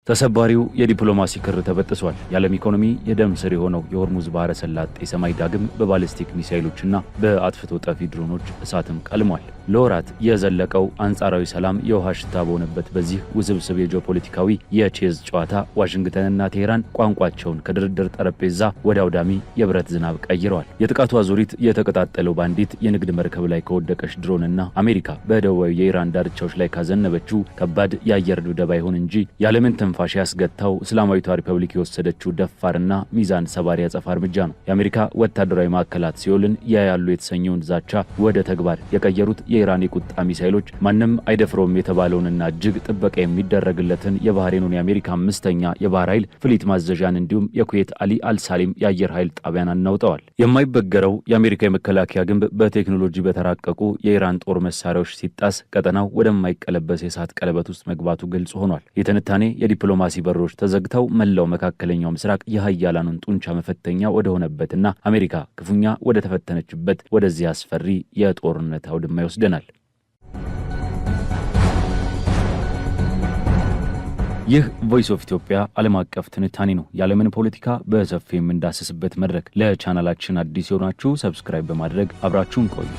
ተሰባሪው የዲፕሎማሲ ክር ተበጥሷል። የዓለም ኢኮኖሚ የደም ስር የሆነው የሆርሙዝ ባህረ ሰላጤ ሰማይ ዳግም በባሊስቲክ ሚሳኤሎችና በአጥፍቶ ጠፊ ድሮኖች እሳትም ቀልሟል። ለወራት የዘለቀው አንጻራዊ ሰላም የውሃ ሽታ በሆነበት በዚህ ውስብስብ የጂኦፖለቲካዊ የቼዝ ጨዋታ ዋሽንግተንና ቴሄራን ቋንቋቸውን ከድርድር ጠረጴዛ ወደ አውዳሚ የብረት ዝናብ ቀይረዋል። የጥቃቱ አዙሪት የተቀጣጠለው በአንዲት የንግድ መርከብ ላይ ከወደቀች ድሮንና አሜሪካ በደቡባዊ የኢራን ዳርቻዎች ላይ ካዘነበችው ከባድ የአየር ድብደባ ይሁን እንጂ የዓለምን ትንፋሽ ያስገታው እስላማዊቷ ሪፐብሊክ የወሰደችው ደፋርና ሚዛን ሰባሪ አጸፋ እርምጃ ነው። የአሜሪካ ወታደራዊ ማዕከላት ሲኦልን ያያሉ የተሰኘውን ዛቻ ወደ ተግባር የቀየሩት የኢራን የቁጣ ሚሳኤሎች ማንም አይደፍረውም የተባለውንና እጅግ ጥበቃ የሚደረግለትን የባህሬኑን የአሜሪካ አምስተኛ የባህር ኃይል ፍሊት ማዘዣን እንዲሁም የኩዌት አሊ አልሳሊም የአየር ኃይል ጣቢያን አናውጠዋል። የማይበገረው የአሜሪካ የመከላከያ ግንብ በቴክኖሎጂ በተራቀቁ የኢራን ጦር መሳሪያዎች ሲጣስ ቀጠናው ወደማይቀለበስ የእሳት ቀለበት ውስጥ መግባቱ ግልጽ ሆኗል። የትንታኔ የዲፕሎማሲ በሮች ተዘግተው መላው መካከለኛው ምስራቅ የሀያላኑን ጡንቻ መፈተኛ ወደ ሆነበትና አሜሪካ ክፉኛ ወደ ተፈተነችበት ወደዚህ አስፈሪ የጦርነት አውድማ ይወስደናል። ይህ ቮይስ ኦፍ ኢትዮጵያ ዓለም አቀፍ ትንታኔ ነው። የዓለምን ፖለቲካ በሰፊው የምንዳስስበት መድረክ። ለቻናላችን አዲስ የሆናችሁ ሰብስክራይብ በማድረግ አብራችሁን ቆዩ።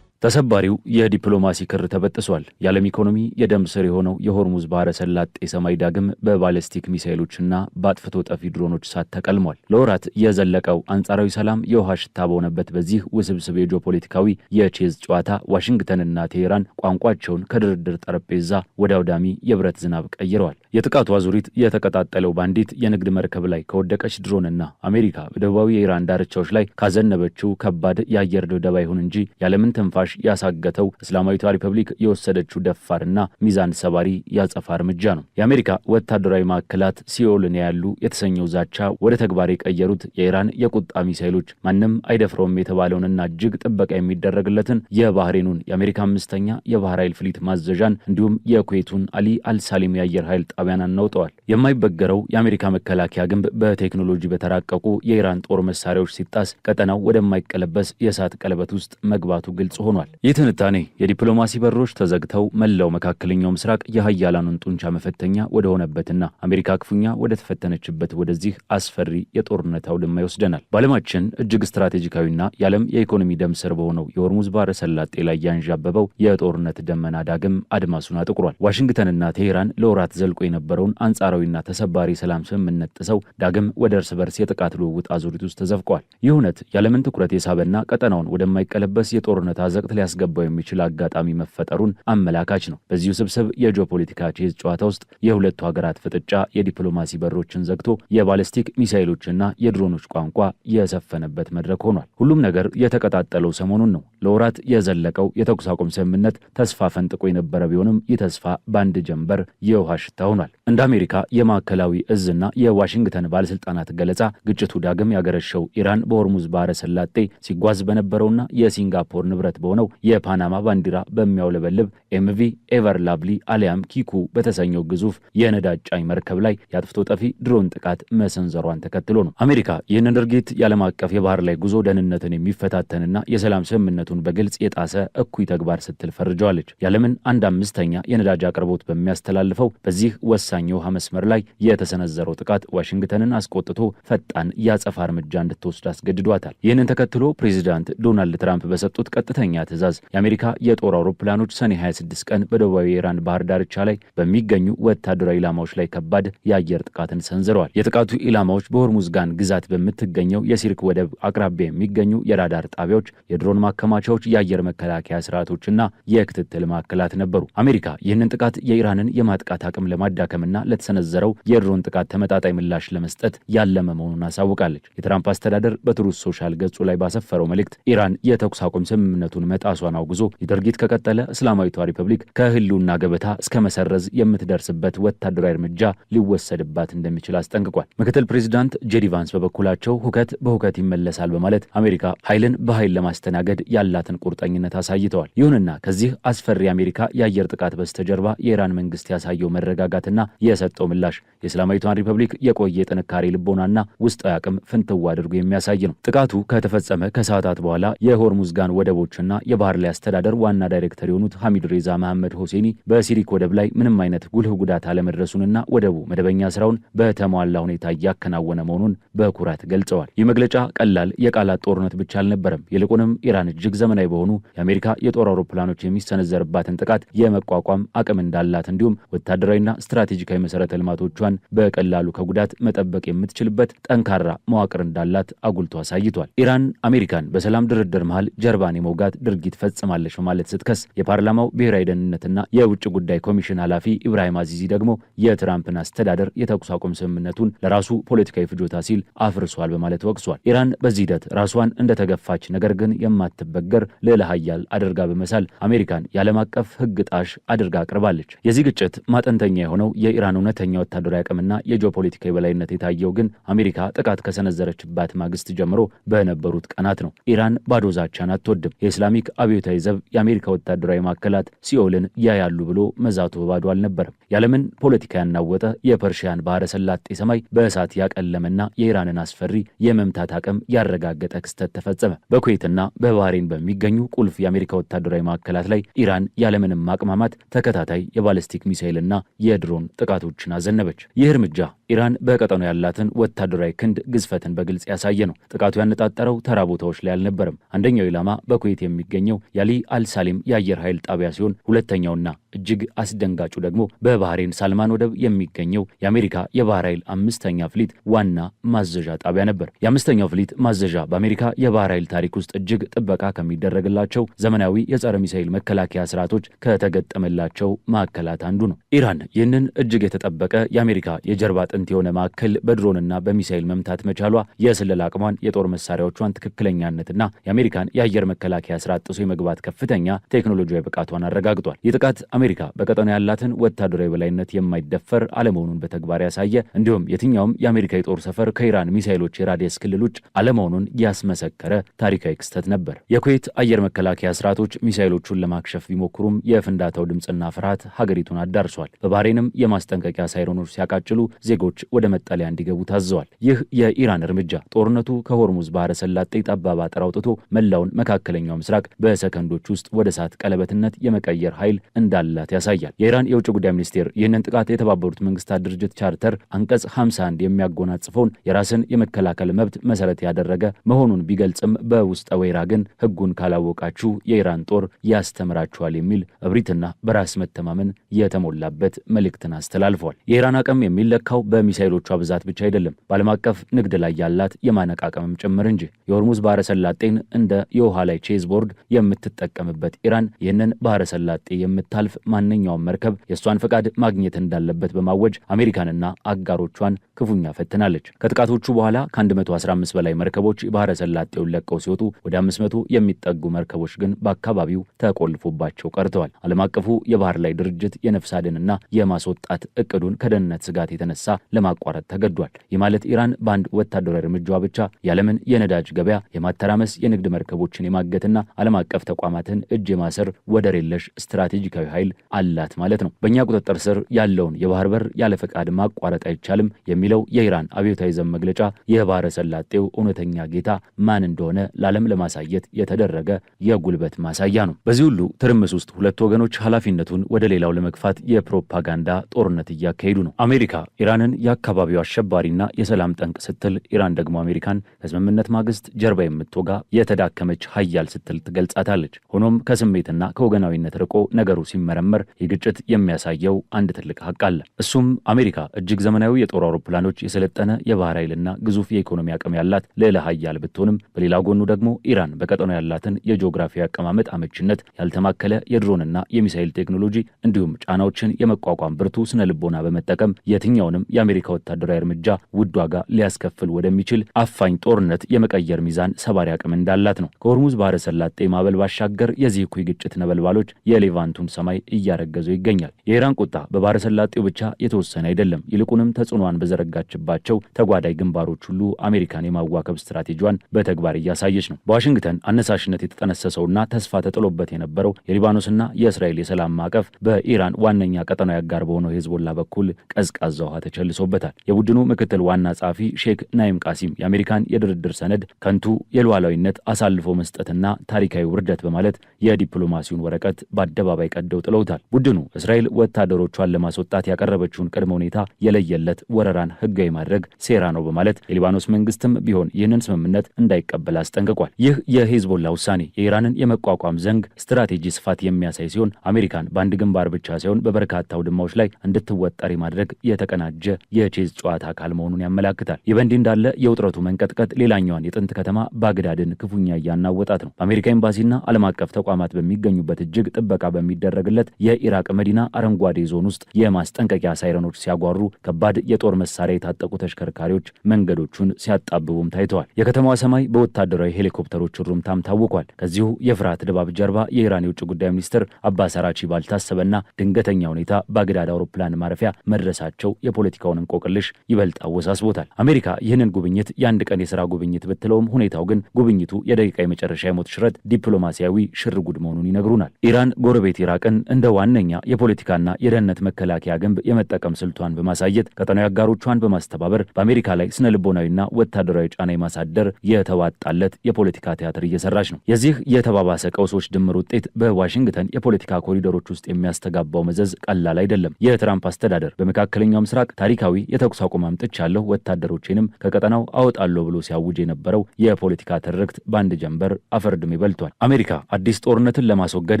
ተሰባሪው የዲፕሎማሲ ክር ተበጥሷል። የዓለም ኢኮኖሚ የደም ስር የሆነው የሆርሙዝ ባህረ ሰላጤ ሰማይ ዳግም በባሊስቲክ ሚሳኤሎችና በአጥፍቶ ጠፊ ድሮኖች እሳት ተቀልሟል። ለወራት የዘለቀው አንጻራዊ ሰላም የውሃ ሽታ በሆነበት በዚህ ውስብስብ የጂኦፖለቲካዊ የቼዝ ጨዋታ ዋሽንግተንና ቴሄራን ቋንቋቸውን ከድርድር ጠረጴዛ ወደ አውዳሚ የብረት ዝናብ ቀይረዋል። የጥቃቱ አዙሪት የተቀጣጠለው በአንዲት የንግድ መርከብ ላይ ከወደቀች ድሮንና አሜሪካ በደቡባዊ የኢራን ዳርቻዎች ላይ ካዘነበችው ከባድ የአየር ድብደባ ይሁን እንጂ የዓለምን ትንፋሽ ያሳገተው እስላማዊቷ ሪፐብሊክ የወሰደችው ደፋርና ሚዛን ሰባሪ ያጸፋ እርምጃ ነው። የአሜሪካ ወታደራዊ ማዕከላት ሲኦልን ያያሉ የተሰኘው ዛቻ ወደ ተግባር የቀየሩት የኢራን የቁጣ ሚሳኤሎች ማንም አይደፍረውም የተባለውንና እጅግ ጥበቃ የሚደረግለትን የባህሬኑን የአሜሪካ አምስተኛ የባህር ኃይል ፍሊት ማዘዣን እንዲሁም የኩዌቱን አሊ አልሳሊም የአየር ኃይል ጣቢያን አናውጠዋል። የማይበገረው የአሜሪካ መከላከያ ግንብ በቴክኖሎጂ በተራቀቁ የኢራን ጦር መሳሪያዎች ሲጣስ ቀጠናው ወደማይቀለበስ የእሳት ቀለበት ውስጥ መግባቱ ግልጽ ሆኗል። ይህ ትንታኔ የዲፕሎማሲ በሮች ተዘግተው መላው መካከለኛው ምስራቅ የሀያላኑን ጡንቻ መፈተኛ ወደ ሆነበትና አሜሪካ ክፉኛ ወደ ተፈተነችበት ወደዚህ አስፈሪ የጦርነት አውድማ ይወስደናል። በዓለማችን እጅግ ስትራቴጂካዊና የዓለም የኢኮኖሚ ደም ስር በሆነው የሆርሙዝ ባህረ ሰላጤ ላይ ያንዣበበው የጦርነት ደመና ዳግም አድማሱን አጥቁሯል። ዋሽንግተንና ቴሄራን ለወራት ዘልቆ የነበረውን አንጻራዊና ተሰባሪ ሰላም ስምምነት ጥሰው ዳግም ወደ እርስ በርስ የጥቃት ልውውጥ አዙሪት ውስጥ ተዘፍቀዋል። ይህ እውነት የዓለምን ትኩረት የሳበና ቀጠናውን ወደማይቀለበስ የጦርነት አዘቅት ሊያስገባው የሚችል አጋጣሚ መፈጠሩን አመላካች ነው። በዚህ ውስብስብ የጂኦፖለቲካ ቼዝ ጨዋታ ውስጥ የሁለቱ ሀገራት ፍጥጫ የዲፕሎማሲ በሮችን ዘግቶ የባሊስቲክ ሚሳኤሎችና የድሮኖች ቋንቋ የሰፈነበት መድረክ ሆኗል። ሁሉም ነገር የተቀጣጠለው ሰሞኑን ነው። ለወራት የዘለቀው የተኩስ አቁም ስምምነት ተስፋ ፈንጥቆ የነበረ ቢሆንም ይህ ተስፋ በአንድ ጀንበር የውሃ ሽታ ሆኗል። እንደ አሜሪካ የማዕከላዊ እዝና የዋሽንግተን ባለስልጣናት ገለጻ ግጭቱ ዳግም ያገረሸው ኢራን በሆርሙዝ ባህረ ሰላጤ ሲጓዝ በነበረውና የሲንጋፖር ንብረት በሆነው የፓናማ ባንዲራ በሚያውለበልብ ኤምቪ ኤቨር ላቭሊ አሊያም ኪኩ በተሰኘው ግዙፍ የነዳጅ ጫኝ መርከብ ላይ የአጥፍቶ ጠፊ ድሮን ጥቃት መሰንዘሯን ተከትሎ ነው። አሜሪካ ይህንን ድርጊት የዓለም አቀፍ የባህር ላይ ጉዞ ደህንነትን የሚፈታተንና የሰላም ስምምነቱን በግልጽ የጣሰ እኩይ ተግባር ስትል ፈርጀዋለች። የዓለምን 1/5 የነዳጅ አቅርቦት በሚያስተላልፈው በዚህ ወሳኝ የውሃ መስመር ላይ የተሰነዘረው ጥቃት ዋሽንግተንን አስቆጥቶ ፈጣን የአጸፋ እርምጃ እንድትወስድ አስገድዷታል። ይህንን ተከትሎ ፕሬዚዳንት ዶናልድ ትራምፕ በሰጡት ቀጥተኛ ትዕዛዝ የአሜሪካ የጦር አውሮፕላኖች ሰኔ 26 ቀን በደቡባዊ የኢራን ባህር ዳርቻ ላይ በሚገኙ ወታደራዊ ኢላማዎች ላይ ከባድ የአየር ጥቃትን ሰንዝረዋል። የጥቃቱ ኢላማዎች በሆርሙዝጋን ግዛት በምትገኘው የሲርክ ወደብ አቅራቢያ የሚገኙ የራዳር ጣቢያዎች፣ የድሮን ማከማቻዎች፣ የአየር መከላከያ ስርዓቶችና የክትትል ማዕከላት ነበሩ። አሜሪካ ይህንን ጥቃት የኢራንን የማጥቃት አቅም ለማዳከምና ለተሰነዘረው የድሮን ጥቃት ተመጣጣኝ ምላሽ ለመስጠት ያለመ መሆኑን አሳውቃለች። የትራምፕ አስተዳደር በትሩዝ ሶሻል ገጹ ላይ ባሰፈረው መልእክት ኢራን የተኩስ አቁም ስምምነቱን መጣሷን አውግዞ የድርጊት ከቀጠለ እስላማዊቷ ሪፐብሊክ ከህልውና ገበታ እስከ መሰረዝ የምትደርስበት ወታደራዊ እርምጃ ሊወሰድባት እንደሚችል አስጠንቅቋል። ምክትል ፕሬዚዳንት ጄዲ ቫንስ በበኩላቸው ሁከት በሁከት ይመለሳል በማለት አሜሪካ ኃይልን በኃይል ለማስተናገድ ያላትን ቁርጠኝነት አሳይተዋል። ይሁንና ከዚህ አስፈሪ አሜሪካ የአየር ጥቃት በስተጀርባ የኢራን መንግስት ያሳየው መረጋጋትና የሰጠው ምላሽ የእስላማዊቷን ሪፐብሊክ የቆየ ጥንካሬ ልቦናና ውስጣዊ አቅም ፍንትው አድርጎ የሚያሳይ ነው። ጥቃቱ ከተፈጸመ ከሰዓታት በኋላ የሆርሙዝጋን ወደቦችና የባህር ላይ አስተዳደር ዋና ዳይሬክተር የሆኑት ሐሚድ ሬዛ መሐመድ ሁሴኒ በሲሪክ ወደብ ላይ ምንም አይነት ጉልህ ጉዳት አለመድረሱንና ወደቡ መደበኛ ስራውን በተሟላ ሁኔታ እያከናወነ መሆኑን በኩራት ገልጸዋል። ይህ መግለጫ ቀላል የቃላት ጦርነት ብቻ አልነበረም። ይልቁንም ኢራን እጅግ ዘመናዊ በሆኑ የአሜሪካ የጦር አውሮፕላኖች የሚሰነዘርባትን ጥቃት የመቋቋም አቅም እንዳላት እንዲሁም ወታደራዊና ስትራቴጂካዊ መሰረተ ልማቶቿን በቀላሉ ከጉዳት መጠበቅ የምትችልበት ጠንካራ መዋቅር እንዳላት አጉልቶ አሳይቷል። ኢራን አሜሪካን በሰላም ድርድር መሃል ጀርባን የመውጋት ድርጊት ፈጽማለች በማለት ስትከስ፣ የፓርላማው ብሔራዊ ደህንነትና የውጭ ጉዳይ ኮሚሽን ኃላፊ ኢብራሂም አዚዚ ደግሞ የትራምፕን አስተዳደር የተኩስ አቁም ስምምነቱን ለራሱ ፖለቲካዊ ፍጆታ ሲል አፍርሷል በማለት ወቅሷል። ኢራን በዚህ ሂደት ራሷን እንደተገፋች ነገር ግን የማትበገር ልዕለ ኃያል አድርጋ በመሳል አሜሪካን የዓለም አቀፍ ሕግ ጣሽ አድርጋ አቅርባለች። የዚህ ግጭት ማጠንተኛ የሆነው የኢራን እውነተኛ ወታደራዊ አቅምና የጂኦፖለቲካዊ የበላይነት የታየው ግን አሜሪካ ጥቃት ከሰነዘረችባት ማግስት ጀምሮ በነበሩት ቀናት ነው። ኢራን ባዶ ዛቻን አትወድም። የእስላሚክ አብዮታዊ ዘብ የአሜሪካ ወታደራዊ ማዕከላት ሲኦልን ያያሉ ብሎ መዛቱ በባዶ አልነበረም። የዓለምን ፖለቲካ ያናወጠ የፐርሺያን ባህረ ሰላጤ ሰማይ በእሳት ያቀለመና የኢራንን አስፈሪ የመምታት አቅም ያረጋገጠ ክስተት ተፈጸመ። በኩዌትና በባህሬን በሚገኙ ቁልፍ የአሜሪካ ወታደራዊ ማዕከላት ላይ ኢራን ያለምንም ማቅማማት ተከታታይ የባሊስቲክ ሚሳይልና የድሮን ጥቃቶችን አዘነበች። ይህ እርምጃ ኢራን በቀጠናው ያላትን ወታደራዊ ክንድ ግዝፈትን በግልጽ ያሳየ ነው። ጥቃቱ ያነጣጠረው ተራ ቦታዎች ላይ አልነበረም። አንደኛው ኢላማ በኩዌት የሚገኘው የአሊ አልሳሊም የአየር ኃይል ጣቢያ ሲሆን ሁለተኛውና እጅግ አስደንጋጩ ደግሞ በባህሬን ሳልማን ወደብ የሚገኘው የአሜሪካ የባህር ኃይል 5ኛ ፍሊት ዋና ማዘዣ ጣቢያ ነበር። የ5ኛው ፍሊት ማዘዣ በአሜሪካ የባህር ኃይል ታሪክ ውስጥ እጅግ ጥበቃ ከሚደረግላቸው ዘመናዊ የጸረ ሚሳይል መከላከያ ስርዓቶች ከተገጠመላቸው ማዕከላት አንዱ ነው። ኢራን ይህንን እጅግ የተጠበቀ የአሜሪካ የጀርባ አጥንት የሆነ ማዕከል በድሮንና በሚሳይል መምታት መቻሏ የስለላ አቅሟን፣ የጦር መሳሪያዎቿን ትክክለኛነትና የአሜሪካን የአየር መከላከያ ስርዓት ጥሶ የመግባት ከፍተኛ ቴክኖሎጂያዊ ብቃቷን አረጋግጧል። ይህ ጥቃት አሜሪካ በቀጠናው ያላትን ወታደራዊ በላይነት የማይደፈር አለመሆኑን በተግባር ያሳየ እንዲሁም የትኛውም የአሜሪካ የጦር ሰፈር ከኢራን ሚሳይሎች የራዲየስ ክልል ውጭ አለመሆኑን ያስመሰከረ ታሪካዊ ክስተት ነበር። የኩዌት አየር መከላከያ ስርዓቶች ሚሳይሎቹን ለማክሸፍ ቢሞክሩም የፍንዳታው ድምፅና ፍርሃት ሀገሪቱን አዳርሷል። በባህሬንም የማስጠንቀቂያ ሳይረኖች ሲያቃጭሉ ዜጎች ወደ መጠለያ እንዲገቡ ታዘዋል። ይህ የኢራን እርምጃ ጦርነቱ ከሆርሙዝ ባህረ ሰላጤ ጠባብ አጥር አውጥቶ መላውን መካከለኛው ምስራቅ በሰከንዶች ውስጥ ወደ እሳት ቀለበትነት የመቀየር ኃይል እንዳላት ያሳያል። የኢራን የውጭ ጉዳይ ሚኒስቴር ይህንን ጥቃት የተባበሩት መንግስታት ድርጅት ቻርተር አንቀጽ 51 የሚያጎናጽፈውን የራስን የመከላከል መብት መሰረት ያደረገ መሆኑን ቢገልጽም በውስጠ ወይራ ግን ህጉን ካላወቃችሁ የኢራን ጦር ያስተምራችኋል የሚል እብሪትና በራስ መተማመን የተሞላበት መልእክትን አስተላልፏል። የኢራን አቅም የሚለካው በሚሳይሎቿ ብዛት ብቻ አይደለም፣ በዓለም አቀፍ ንግድ ላይ ያላት የማነቅ አቅምም ጭምር እንጂ። የሆርሙዝ ባህረ ሰላጤን እንደ የውሃ ላይ ቼዝ ቦርድ የምትጠቀምበት ኢራን ይህንን ባህረ ሰላጤ የምታልፍ ማንኛውም መርከብ የእሷን ፈቃድ ማግኘት እንዳለበት በማወጅ አሜሪካንና አጋሮቿን ክፉኛ ፈትናለች። ከጥቃቶቹ በኋላ ከ115 በላይ መርከቦች ባህረ ሰላጤውን ለቀው ሲወጡ ወደ 500 የሚጠጉ መርከቦች ግን በአካባቢው ተቆልፎባቸው ቀርተዋል። ዓለም አቀፉ የባህር ላይ ድርጅት የነፍስ አድንና የማስወጣት እቅዱን ከደህንነት ስጋት የተነሳ ለማቋረጥ ተገዷል። ይህ ማለት ኢራን በአንድ ወታደራዊ እርምጃዋ ብቻ የዓለምን የነዳጅ ገበያ የማተራመስ፣ የንግድ መርከቦችን የማገትና ዓለም አቀፍ ተቋማትን እጅ የማሰር ወደር የለሽ ስትራቴጂካዊ ኃይል አላት ማለት ነው። በእኛ ቁጥጥር ስር ያለውን የባህር በር ያለ ፈቃድ ማቋረጥ አይቻልም የሚለው የኢራን አብዮታዊ ዘብ መግለጫ የባህረ ሰላጤው እውነተኛ ጌታ ማን እንደሆነ ለዓለም ለማሳየት የተደረገ የጉልበት ማሳያ ነው። በዚህ ሁሉ ትርምስ ውስጥ ሁለቱ ወገኖች ኃላፊነቱን ወደ ሌላው ለመግፋት የፕሮፓጋንዳ ጦርነት እያካሄዱ ነው። አሜሪካ ኢራንን የአካባቢው አሸባሪና የሰላም ጠንቅ ስትል፣ ኢራን ደግሞ አሜሪካን ከስምምነት ማግስት ጀርባ የምትወጋ የተዳከመች ሀያል ስትል ትገልጻታለች። ሆኖም ከስሜትና ከወገናዊነት ርቆ ነገሩ ሲመረመር ይህ ግጭት የሚያሳየው አንድ ትልቅ ሀቅ አለ። እሱም አሜሪካ እጅግ ዘመናዊ የጦር አውሮፕላኖች፣ የሰለጠነ የባህር ኃይልና ግዙፍ የኢኮኖሚ አቅም ያላት ልዕለ ሀያል ብትሆንም በሌላ ጎኑ ደግሞ ኢራን በቀጠናው ያላትን የጂኦግራፊ አቀማመጥ አመችነት፣ ያልተማከለ የድሮንና የሚሳይል ቴክኖሎጂ እንዲሁም ጫናዎችን የመቋቋም ብርቱ ስነ ልቦና በመጠቀም የትኛውንም የአሜሪካ ወታደራዊ እርምጃ ውድ ዋጋ ሊያስከፍል ወደሚችል አፋኝ ጦርነት የመቀየር ሚዛን ሰባሪ አቅም እንዳላት ነው። ከሆርሙዝ ባህረ ሰላጤ ማዕበል ባሻገር የዚህ እኩይ ግጭት ነበልባሎች የሌቫንቱን ሰማይ እያረገዘው ይገኛል። የኢራን ቁጣ በባህረ ሰላጤው ብቻ የተወሰነ አይደለም። ይልቁንም ተጽዕኖዋን በዘረጋችባቸው ተጓዳይ ግንባሮች ሁሉ አሜሪካን የማዋከብ ስትራቴጂዋን በተግባር እያሳየች ነው። በዋሽንግተን አነሳሽነት የተጠነሰሰውና ተስፋ ተጥሎበት የነበረው የሊባኖስና የእስራኤል የሰላም ማዕቀፍ በኢራን ዋነኛ ቀጠናዊ አጋር በሆነው ሄዝቦላ በኩል ቀዝቃዛ ውሃ ተቸልሶበታል። የቡድኑ ምክትል ዋና ጸሐፊ ሼክ ናይም ቃሲም የአሜሪካን የድርድር ሰነድ ከንቱ የሉዓላዊነት አሳልፎ መስጠትና ታሪክ ታሪካዊ ውርደት በማለት የዲፕሎማሲውን ወረቀት በአደባባይ ቀደው ጥለውታል። ቡድኑ እስራኤል ወታደሮቿን ለማስወጣት ያቀረበችውን ቅድመ ሁኔታ የለየለት ወረራን ህጋዊ ማድረግ ሴራ ነው በማለት የሊባኖስ መንግስትም ቢሆን ይህንን ስምምነት እንዳይቀበል አስጠንቅቋል። ይህ የሂዝቦላ ውሳኔ የኢራንን የመቋቋም ዘንግ ስትራቴጂ ስፋት የሚያሳይ ሲሆን አሜሪካን በአንድ ግንባር ብቻ ሳይሆን በበርካታ ውድማዎች ላይ እንድትወጠር ማድረግ የተቀናጀ የቼዝ ጨዋታ አካል መሆኑን ያመላክታል። ይህ በእንዲህ እንዳለ የውጥረቱ መንቀጥቀጥ ሌላኛዋን የጥንት ከተማ ባግዳድን ክፉኛ እያናወጣት ነው። በአሜሪካ ኤምባሲና ዓለም አቀፍ ተቋማት በሚገኙበት እጅግ ጥበቃ በሚደረግለት የኢራቅ መዲና አረንጓዴ ዞን ውስጥ የማስጠንቀቂያ ሳይረኖች ሲያጓሩ፣ ከባድ የጦር መሳሪያ የታጠቁ ተሽከርካሪዎች መንገዶቹን ሲያጣብቡም ታይተዋል። የከተማዋ ሰማይ በወታደራዊ ሄሊኮፕተሮች ሩምታም ታውቋል። ከዚሁ የፍርሃት ድባብ ጀርባ የኢራን የውጭ ጉዳይ ሚኒስትር አባስ አራቺ ባልታሰበና ድንገተኛ ሁኔታ ባግዳድ አውሮፕላን ማረፊያ መድረሳቸው የፖለቲካውን እንቆቅልሽ ይበልጥ አወሳስቦታል። አሜሪካ ይህንን ጉብኝት የአንድ ቀን የሥራ ጉብኝት ብትለውም ሁኔታው ግን ጉብኝቱ የደቂቃ የመጨረሻ የሞት ሽረት ዲፕሎማሲያዊ ሽርጉድ መሆኑን ይነግሩናል። ኢራን ጎረቤት ኢራቅን እንደ ዋነኛ የፖለቲካና የደህንነት መከላከያ ግንብ የመጠቀም ስልቷን በማሳየት ቀጠናዊ አጋሮቿን በማስተባበር በአሜሪካ ላይ ስነ ልቦናዊና ወታደራዊ ጫና የማሳደር የተዋጣለት የፖለቲካ ቲያትር እየሰራች ነው። የዚህ የተባባሰ ቀውሶች ድምር ውጤት በዋሽንግተን የፖለቲካ ኮሪደሮች ውስጥ የሚያስተጋባው መዘዝ ቀላል አይደለም። የትራምፕ አስተዳደር በመካከለኛው ምስራቅ ታሪካዊ የተኩስ አቁም አምጥቻለሁ፣ ወታደሮቼንም ከቀጠናው አወጣለሁ ብሎ ሲያውጅ የነበረው የፖለቲካ ትርክት በአንድ ጀንበር አፈርድሜ በልቷል። አሜሪካ አዲስ ጦርነትን ለማስወገድ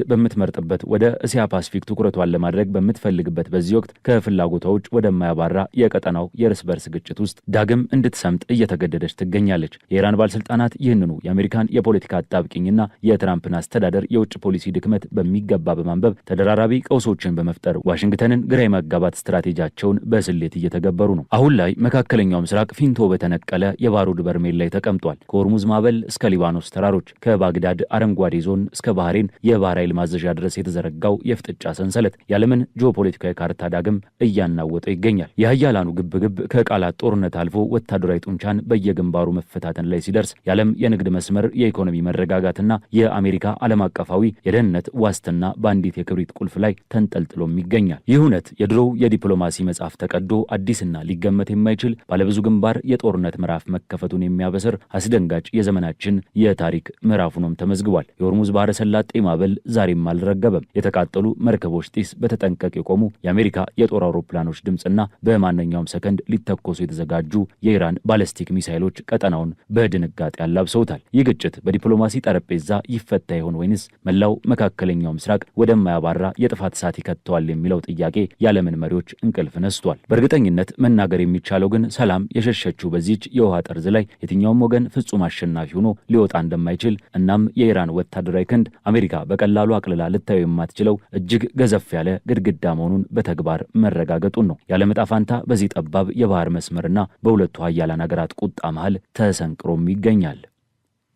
በምትመርጥበት ወደ እስያ ፓሲፊክ ትኩረቷን ለማድረግ በምትፈልግበት በዚህ ወቅት ከፍላጎቷ ውጭ ወደማያባራ የቀጠናው የእርስ በርስ ግጭት ውስጥ ዳግም እንድትሰምጥ እየተገደደች ትገኛለች። የኢራን ባለስልጣናት ይህንኑ የአሜሪካን የፖለቲካ አጣብቂኝና የትራምፕን አስተዳደር የውጭ ፖሊሲ ድክመት በሚገባ በማንበብ ተደራራቢ ቀውሶችን በመፍጠር ዋሽንግተንን ግራ የማጋባት ስትራቴጂያቸውን በስሌት እየተገበሩ ነው። አሁን ላይ መካከለኛው ምስራቅ ፊንቶ በተነቀለ የባሩድ በርሜል ላይ ተቀምጧል። ከሆርሙዝ ማዕበል እስከ ሊባኖስ ተራሮች፣ ከባግዳድ አረንጓዴ ዞን እስከ ባህሬን የባህር ኃይል ማዘዣ ድረስ የተዘረጋው የፍጥጫ ሰንሰለት የዓለምን ጂኦፖለቲካዊ ካርታ ዳግም እያናወጠው ይገኛል። የሀያላኑ ግብግብ ከቃላት ጦርነት አልፎ ወታደራዊ ጡንቻን በየግንባሩ መፈታተን ላይ ሲደርስ የዓለም የንግድ መስመር፣ የኢኮኖሚ መረጋጋትና የአሜሪካ ዓለም አቀፋዊ የደህንነት ዋስትና በአንዲት የክብሪት ቁልፍ ላይ ተንጠልጥሎም ይገኛል። ይህ እውነት የድሮው የዲፕሎማሲ መጽሐፍ ተቀዶ አዲስና ሊገመት የማይችል ባለብዙ ግንባር የጦርነት ምዕራፍ መከፈቱን የሚያበስር አስደንጋጭ የዘመናችን የታሪክ ምዕራፍ ሆኖም ተመዝግቧል። የሆርሙዝ ባህረ ሰላጤ ማዕበል ዛሬም አልረገበም። የተቃጠሉ መርከቦች ጢስ፣ በተጠንቀቅ የቆሙ የአሜሪካ የጦር አውሮፕላኖች ድምፅና በማንኛውም ሰከንድ ሊተኮሱ የተዘጋጁ የኢራን ባለስቲክ ሚሳይሎች ቀጠናውን በድንጋጤ አላብሰውታል። ይህ ግጭት በዲፕሎማሲ ጠረጴዛ ይፈታ ይሆን ወይንስ መላው መካከለኛው ምስራቅ ወደማያባራ የጥፋት እሳት ይከተዋል የሚለው ጥያቄ የዓለምን መሪዎች እንቅልፍ ነስቷል። በእርግጠኝነት መናገር የሚቻለው ግን ሰላም የሸሸችው በዚች የውሃ ጠርዝ ላይ የትኛውም ወገን ፍጹም አሸናፊ ሆኖ ሊወጣ እንደማይችል፣ እናም የኢራን ወታደራዊ ክንድ አሜሪካ በቀላሉ አቅልላ ልታየው የማትችለው እጅግ ገዘፍ ያለ ግድግዳ መሆኑን በተግባር መረጋገጡን ነው። የዓለም ዕጣ ፈንታ በዚህ ጠባብ የባህር መስመርና በሁለቱ ሀያላን ሀገራት ቁጣ መሃል ተሰንቅሮም ይገኛል።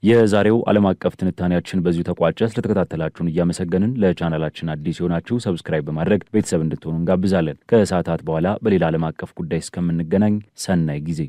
የዛሬው ዓለም አቀፍ ትንታኔያችን በዚሁ ተቋጨ። ስለተከታተላችሁን እያመሰገንን ለቻናላችን አዲስ የሆናችሁ ሰብስክራይብ በማድረግ ቤተሰብ እንድትሆኑ እንጋብዛለን። ከሰዓታት በኋላ በሌላ ዓለም አቀፍ ጉዳይ እስከምንገናኝ ሰናይ ጊዜ